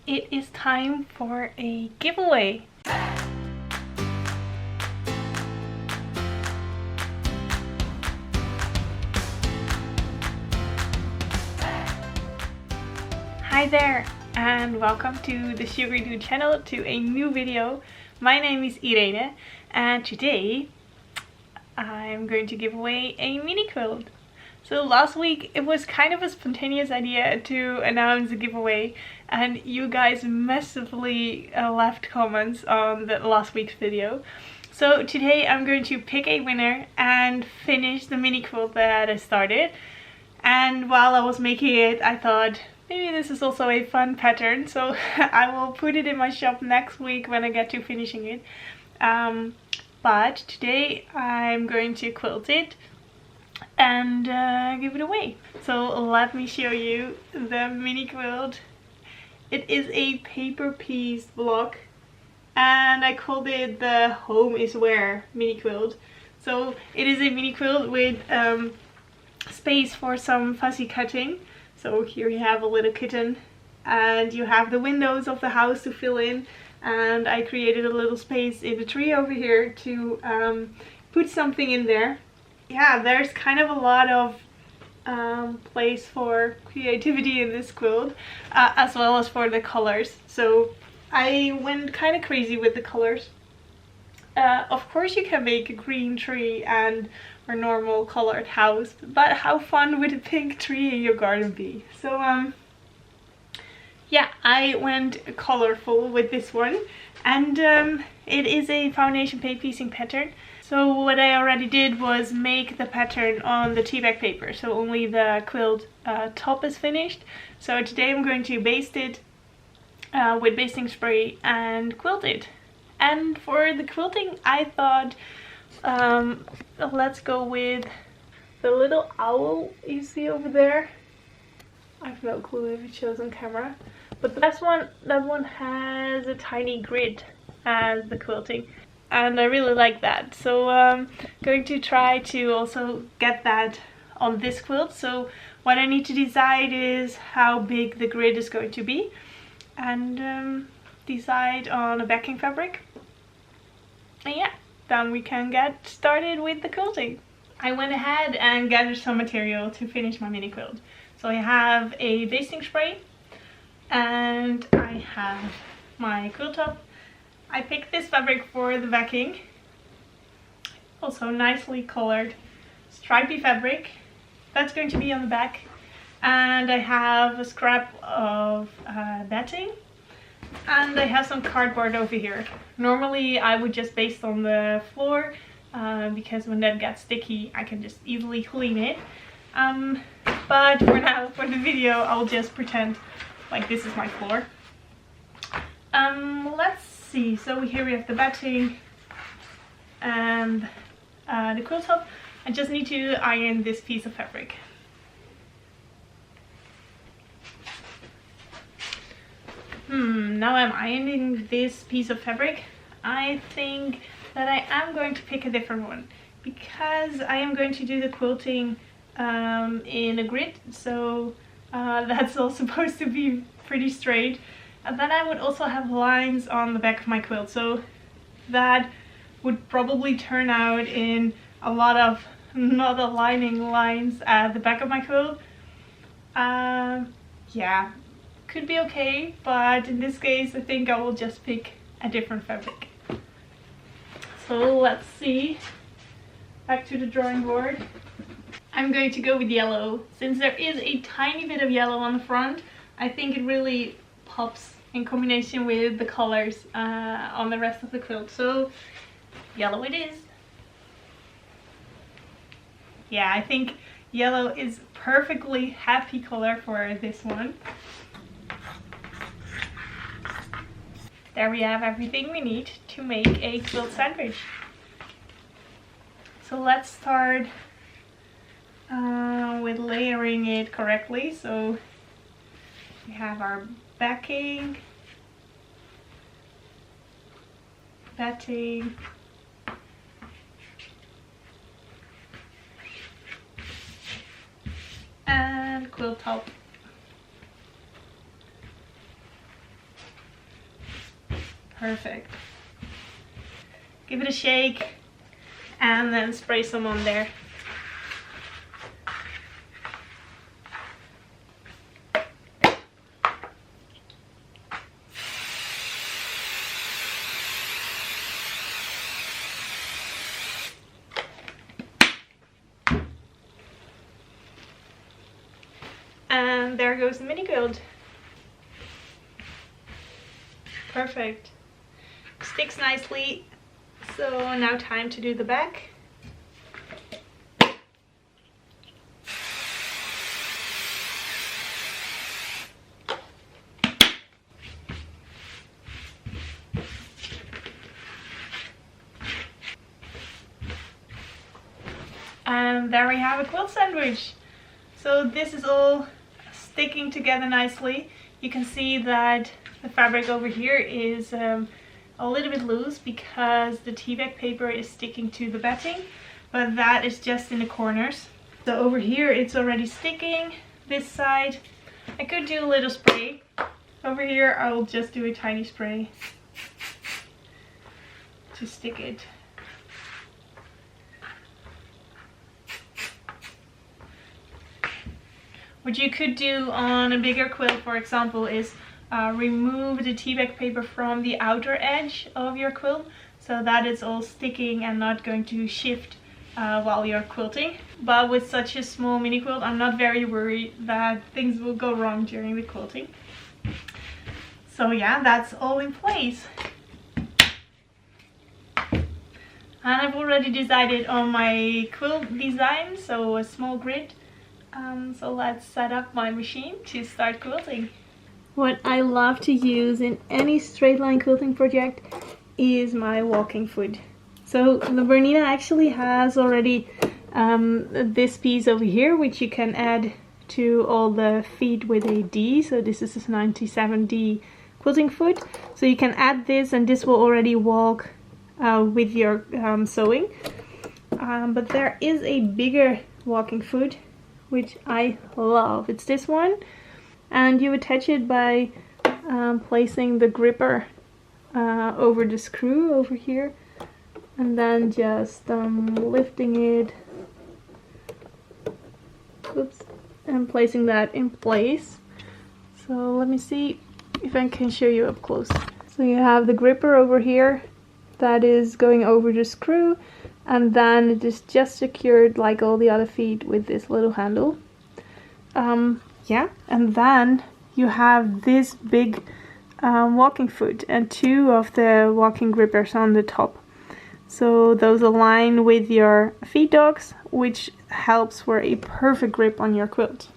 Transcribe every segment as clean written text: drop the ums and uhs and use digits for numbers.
it is time for a giveaway. Hi there, and welcome to the Sugaridoo channel, to a new video. My name is Irene, and today I'm going to give away a mini quilt. So last week it was kind of a spontaneous idea to announce a giveaway, and you guys massively left comments on the last week's video. So today I'm going to pick a winner and finish the mini quilt that I started. And while I was making it, I thought maybe this is also a fun pattern, so I will put it in my shop next week when I get to finishing it. But today I'm going to quilt it and give it away. So let me show you the mini quilt. It is a paper piece block, and I called it the Home is Where mini quilt. So it is a mini quilt with space for some fussy cutting. So here you have a little kitten, and you have the windows of the house to fill in, and I created a little space in the tree over here to put something in there. Yeah, there's kind of a lot of place for creativity in this quilt, as well as for the colors. So I went kind of crazy with the colors. Of course you can make a green tree and a normal colored house, but how fun would a pink tree in your garden be? So yeah, I went colorful with this one, and it is a foundation paint piecing pattern. So what I already did was make the pattern on the teabag paper, so only the quilt top is finished. So today I'm going to baste it with basting spray and quilt it. And for the quilting, I thought let's go with the little owl you see over there. I have no clue if it shows on camera, but that one has a tiny grid as the quilting, and I really like that. So I'm going to try to also get that on this quilt. So what I need to decide is how big the grid is going to be, and decide on a backing fabric. And yeah, then we can get started with the quilting. I went ahead and gathered some material to finish my mini quilt. So I have a basting spray, and I have my quilt top. I picked this fabric for the backing, also nicely colored stripy fabric. That's going to be on the back. And I have a scrap of batting, and I have some cardboard over here. Normally I would just baste on the floor, because when that gets sticky I can just easily clean it. But for now, for the video, I'll just pretend like this is my floor. Let's see. So here we have the batting and the quilt top. I just need to iron this piece of fabric. Now I'm ironing this piece of fabric. I think that I am going to pick a different one, because I am going to do the quilting in a grid, so that's all supposed to be pretty straight. And then I would also have lines on the back of my quilt, so that would probably turn out in a lot of not aligning lines at the back of my quilt. Yeah, could be okay, but in this case I think I will just pick a different fabric. So let's see, back to the drawing board. I'm going to go with yellow. Since there is a tiny bit of yellow on the front, I think it really pops in combination with the colors on the rest of the quilt. So yellow it is. Yeah, I think yellow is perfectly happy color for this one. There we have everything we need to make a quilt sandwich. So let's start with layering it correctly. So we have our backing, batting, and quilt top. Perfect. Give it a shake and then spray some on there. And there goes the mini quilt. Perfect. Sticks nicely. So now time to do the back. And there we have a quilt sandwich. So this is all sticking together nicely. You can see that the fabric over here is a little bit loose because the teabag paper is sticking to the batting, but that is just in the corners. So over here it's already sticking. This side I could do a little spray. Over here I will just do a tiny spray to stick it. What you could do on a bigger quilt, for example, is remove the teabag paper from the outer edge of your quilt so that it's all sticking and not going to shift while you're quilting. But with such a small mini quilt, I'm not very worried that things will go wrong during the quilting. So yeah, that's all in place. And I've already decided on my quilt design, so a small grid. So let's set up my machine to start quilting. What I love to use in any straight line quilting project is my walking foot. So the Bernina actually has already this piece over here, which you can add to all the feet with a D. So this is a 97D quilting foot. So you can add this and this will already walk with your sewing. But there is a bigger walking foot which I love. It's this one, and you attach it by placing the gripper over the screw over here and then just lifting it, oops, and placing that in place. So let me see if I can show you up close. So you have the gripper over here that is going over the screw, and then it is just secured like all the other feet with this little handle. Yeah, and then you have this big walking foot and two of the walking grippers on the top. So those align with your feet dogs, which helps for a perfect grip on your quilt.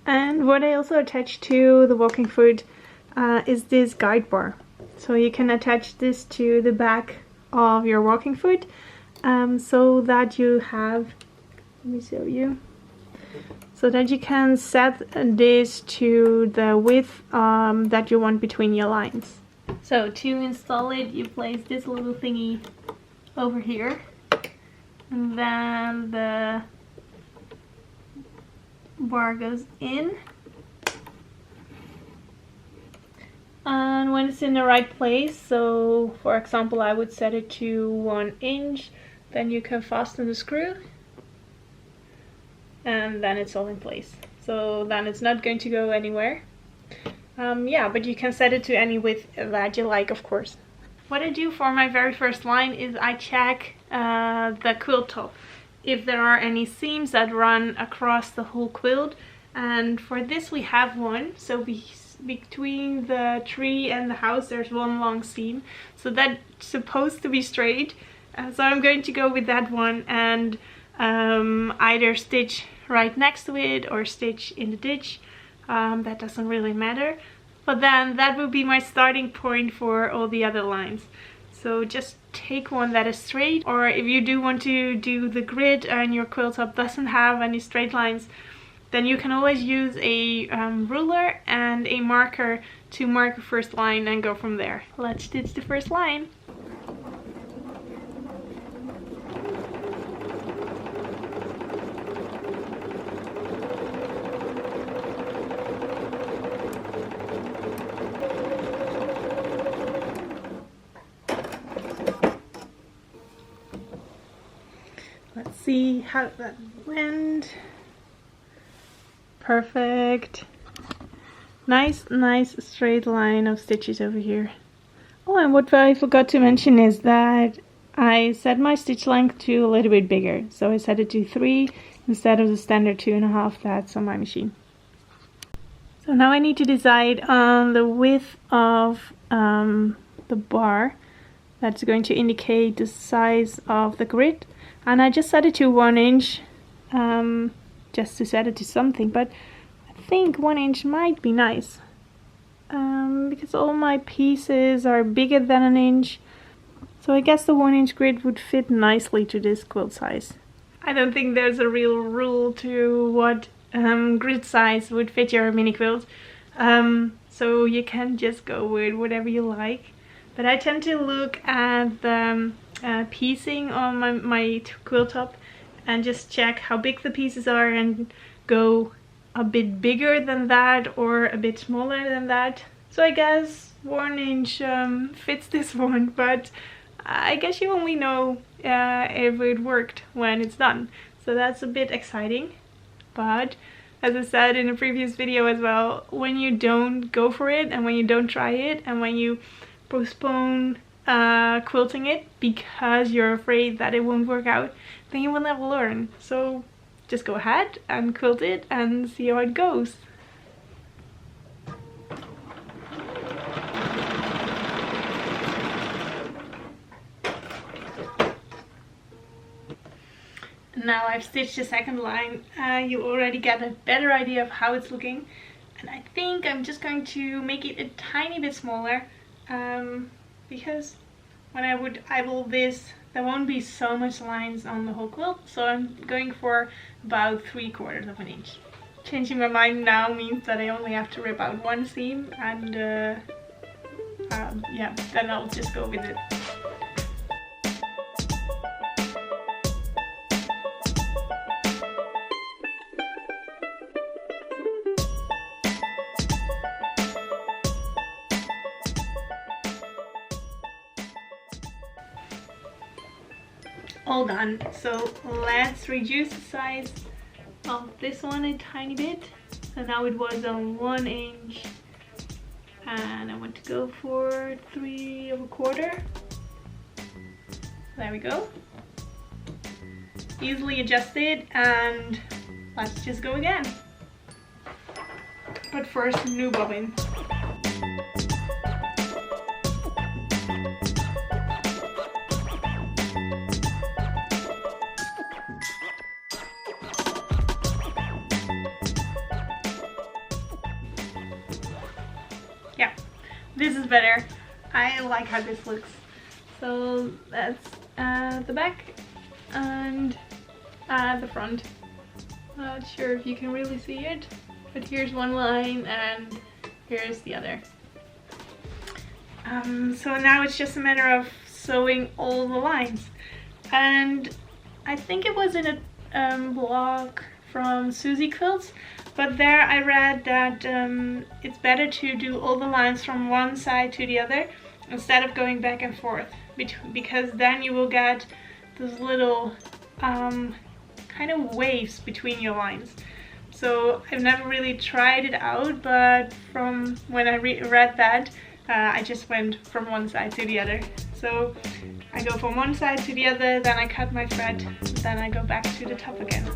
And what I also attach to the walking foot is this guide bar. So you can attach this to the back of your walking foot. So that you have, let me show you, so that you can set this to the width that you want between your lines. So to install it, you place this little thingy over here, and then the bar goes in, and when it's in the right place, so for example I would set it to 1 inch, then you can fasten the screw and then it's all in place. So then it's not going to go anywhere. Yeah, but you can set it to any width that you like, of course. What I do for my very first line is I check the quilt top, if there are any seams that run across the whole quilt. And for this we have one, so between the tree and the house there's one long seam, so that's supposed to be straight. So I'm going to go with that one and either stitch right next to it or stitch in the ditch. That doesn't really matter. But then that will be my starting point for all the other lines. So just take one that is straight, or if you do want to do the grid and your quilt top doesn't have any straight lines, then you can always use a ruler and a marker to mark the first line and go from there. Let's stitch the first line. Let's see how that went. Perfect. Nice straight line of stitches over here. Oh, and what I forgot to mention is that I set my stitch length to a little bit bigger. So I set it to 3 instead of the standard 2.5 that's on my machine. So now I need to decide on the width of the bar that's going to indicate the size of the grid. And I just set it to 1 inch just to set it to something, but I think 1 inch might be nice because all my pieces are bigger than 1 inch. So I guess the 1 inch grid would fit nicely to this quilt size. I don't think there's a real rule to what grid size would fit your mini quilt. So you can just go with whatever you like. But I tend to look at the piecing on my quilt top and just check how big the pieces are and go a bit bigger than that or a bit smaller than that. So I guess 1 inch fits this one, but I guess you only know if it worked when it's done. So that's a bit exciting. But as I said in a previous video as well, when you don't go for it and when you don't try it and when you postpone quilting it because you're afraid that it won't work out, then you will never learn. So just go ahead and quilt it and see how it goes. Now I've stitched the second line, you already get a better idea of how it's looking, and I think I'm just going to make it a tiny bit smaller because when I would eyeball this there won't be so much lines on the whole quilt, so I'm going for about 3/4 of an inch. Changing my mind now means that I only have to rip out one seam, and yeah, then I'll just go with it. All done. So let's reduce the size of this one a tiny bit. So now it was on 1 inch and I want to go for 3/4. There we go. Easily adjusted, and let's just go again. But first, new bobbin. This is better. I like how this looks. So that's the back and the front. Not sure if you can really see it, but here's one line and here's the other. So now it's just a matter of sewing all the lines. And I think it was in a blog from Susie Quilts, but there I read that it's better to do all the lines from one side to the other instead of going back and forth, because then you will get those little kind of waves between your lines. So I've never really tried it out, but from when I read that, I just went from one side to the other. So I go from one side to the other, then I cut my thread, then I go back to the top again.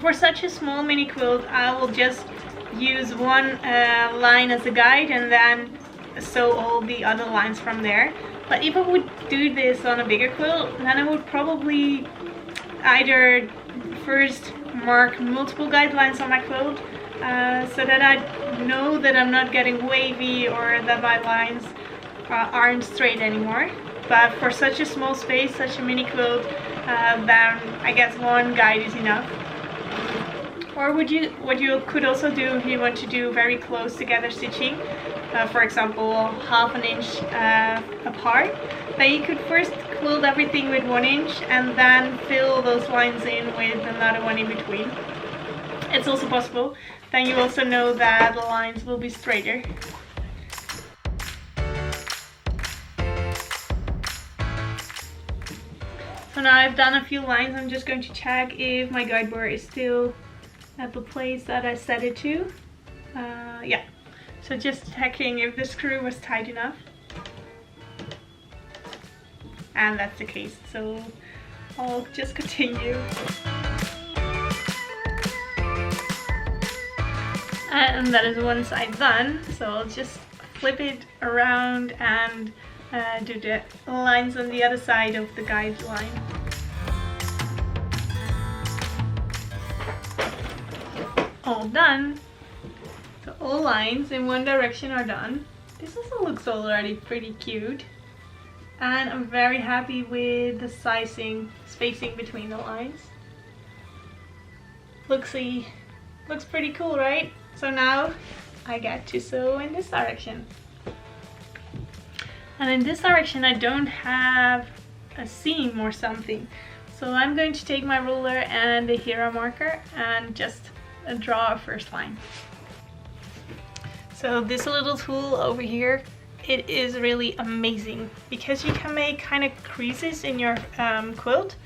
For such a small mini quilt, I will just use one line as a guide and then sew all the other lines from there. But if I would do this on a bigger quilt, then I would probably either first mark multiple guidelines on my quilt so that I know that I'm not getting wavy or that my lines aren't straight anymore. But for such a small space, such a mini quilt, then I guess one guide is enough. Or what you could also do if you want to do very close together stitching, for example 1/2 inch apart, then you could first quilt everything with 1 inch and then fill those lines in with another one in between. it's also possible. Then you also know that the lines will be straighter. So now I've done a few lines. I'm just going to check if my guide bar is still at the place that I set it to. Yeah, so just checking if the screw was tight enough. And that's the case, so I'll just continue. And that is one side done, so I'll just flip it around and do the lines on the other side of the guideline. All done. So all lines in one direction are done. This also looks already pretty cute. And I'm very happy with the spacing between the lines. Looks pretty cool, right? So now I get to sew in this direction. And in this direction I don't have a seam or something. So I'm going to take my ruler and the hero marker and just draw a first line. So this little tool over here, it is really amazing because you can make kind of creases in your quilt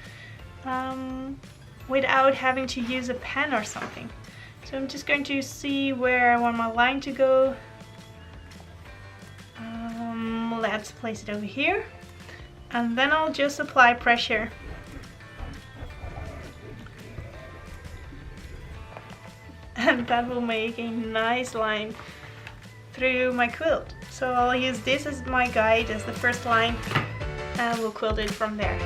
without having to use a pen or something. So I'm just going to see where I want my line to go. Let's place it over here, and then I'll just apply pressure. And that will make a nice line through my quilt. So I'll use this as my guide, as the first line, and we'll quilt it from there.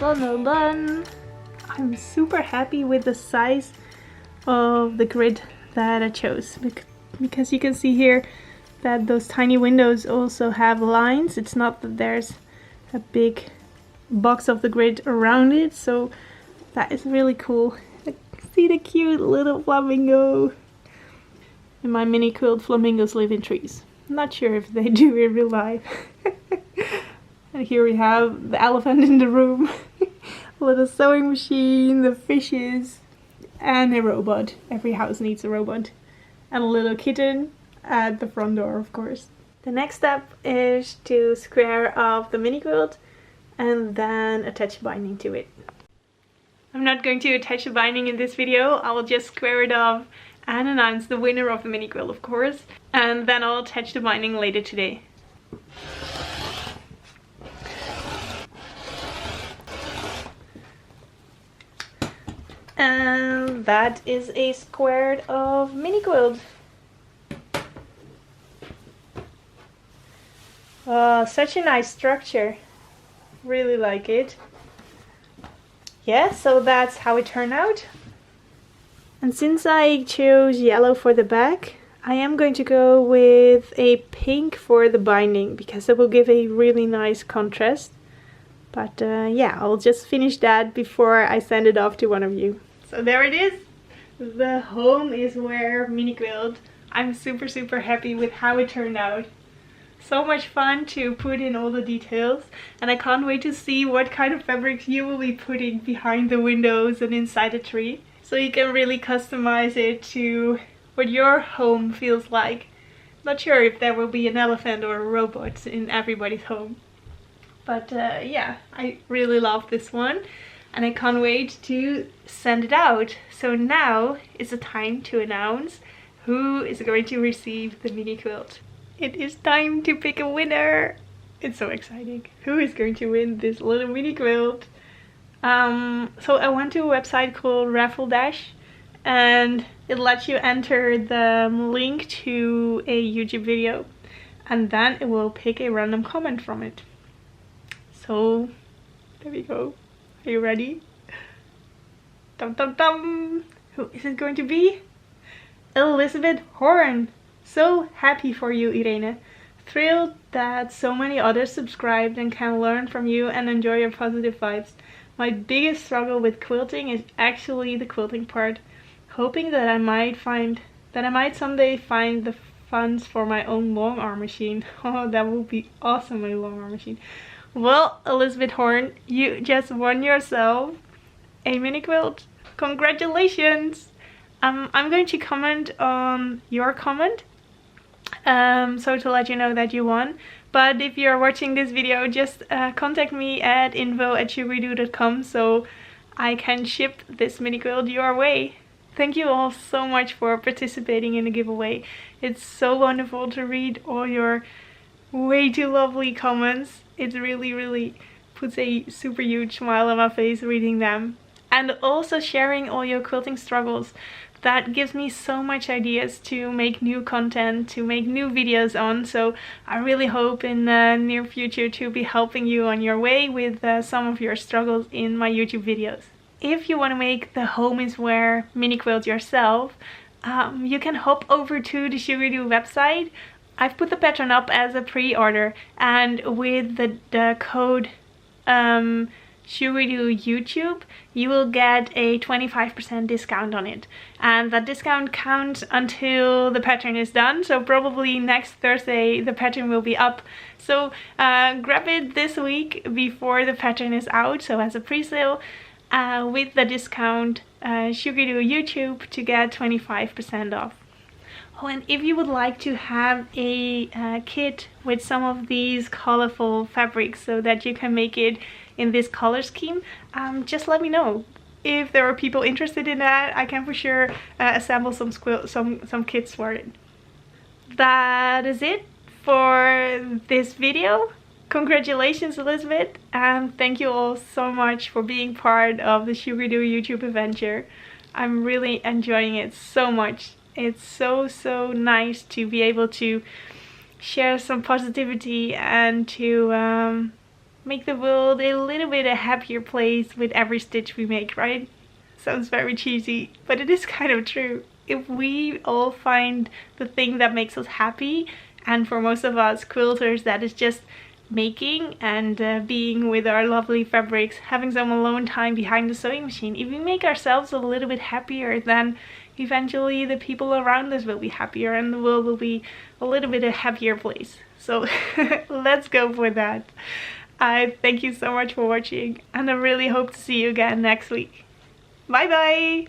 All done. I'm super happy with the size of the grid that I chose, because you can see here that those tiny windows also have lines. It's not that there's a big box of the grid around it, so that is really cool. See the cute little flamingo. In my mini quilt, flamingos live in trees. I'm not sure if they do in real life. And here we have the elephant in the room, a little sewing machine, the fishes, and a robot. Every house needs a robot. And a little kitten at the front door, of course. The next step is to square off the mini quilt and then attach binding to it. I'm not going to attach a binding in this video. I will just square it off and announce the winner of the mini quilt, of course. And then I'll attach the binding later today. And that is a squared off mini quilt. Such a nice structure. Really like it. Yeah, so that's how it turned out. And since I chose yellow for the back, I am going to go with a pink for the binding, because it will give a really nice contrast. But yeah, I'll just finish that before I send it off to one of you. So there it is. The home is wear mini quilt. I'm super happy with how it turned out. So much fun to put in all the details, and I can't wait to see what kind of fabrics you will be putting behind the windows and inside the tree. So you can really customize it to what your home feels like. Not sure if there will be an elephant or a robot in everybody's home. But yeah, I really love this one. And I can't wait to send it out. So now is the time to announce who is going to receive the mini quilt. It is time to pick a winner. It's so exciting. Who is going to win this little mini quilt? So I went to a website called Raffle Dash, and it lets you enter the link to a YouTube video, and then it will pick a random comment from it. So there we go. Are you ready? Dum dum dum! Who is it going to be? Elizabeth Horn! So happy for you, Irene. thrilled that so many others subscribed and can learn from you and enjoy your positive vibes. My biggest struggle with quilting is actually the quilting part. Hoping that I might someday find the funds for my own long arm machine. Oh, that would be awesome, my long arm machine. Well, Elizabeth Horn, you just won yourself a mini quilt. Congratulations! I'm going to comment on your comment, so to let you know that you won. But if you're watching this video, just contact me at info@sugaridoo.com so I can ship this mini quilt your way. Thank you all so much for participating in the giveaway. It's so wonderful to read all your way too lovely comments. It really puts a super huge smile on my face reading them. And also sharing all your quilting struggles. That gives me so much ideas to make new content, to make new videos on. So I really hope in the near future to be helping you on your way with some of your struggles in my YouTube videos. If you want to make the Home is Where mini quilt yourself, you can hop over to the Sugaridoo website. I've put the pattern up as a pre-order, and with the code Sugaridoo YouTube, you will get a 25% discount on it, and that discount counts until the pattern is done. So probably next Thursday the pattern will be up, so grab it this week before the pattern is out, so as a pre-sale with the discount Sugaridoo YouTube to get 25% off. Oh, and if you would like to have a kit with some of these colorful fabrics so that you can make it in this color scheme, just let me know. If there are people interested in that, I can for sure assemble some kits for it. That is it for this video. Congratulations, Elizabeth, and thank you all so much for being part of the Sugaridoo YouTube adventure. I'm really enjoying it so much. It's so nice to be able to share some positivity and to make the world a little bit a happier place with every stitch we make, right? Sounds very cheesy, but it is kind of true. If we all find the thing that makes us happy, and for most of us quilters that is just making and being with our lovely fabrics, having some alone time behind the sewing machine, if we make ourselves a little bit happier, then eventually the people around us will be happier and the world will be a little bit a happier place. So let's go for that. I thank you so much for watching, and I really hope to see you again next week. Bye bye!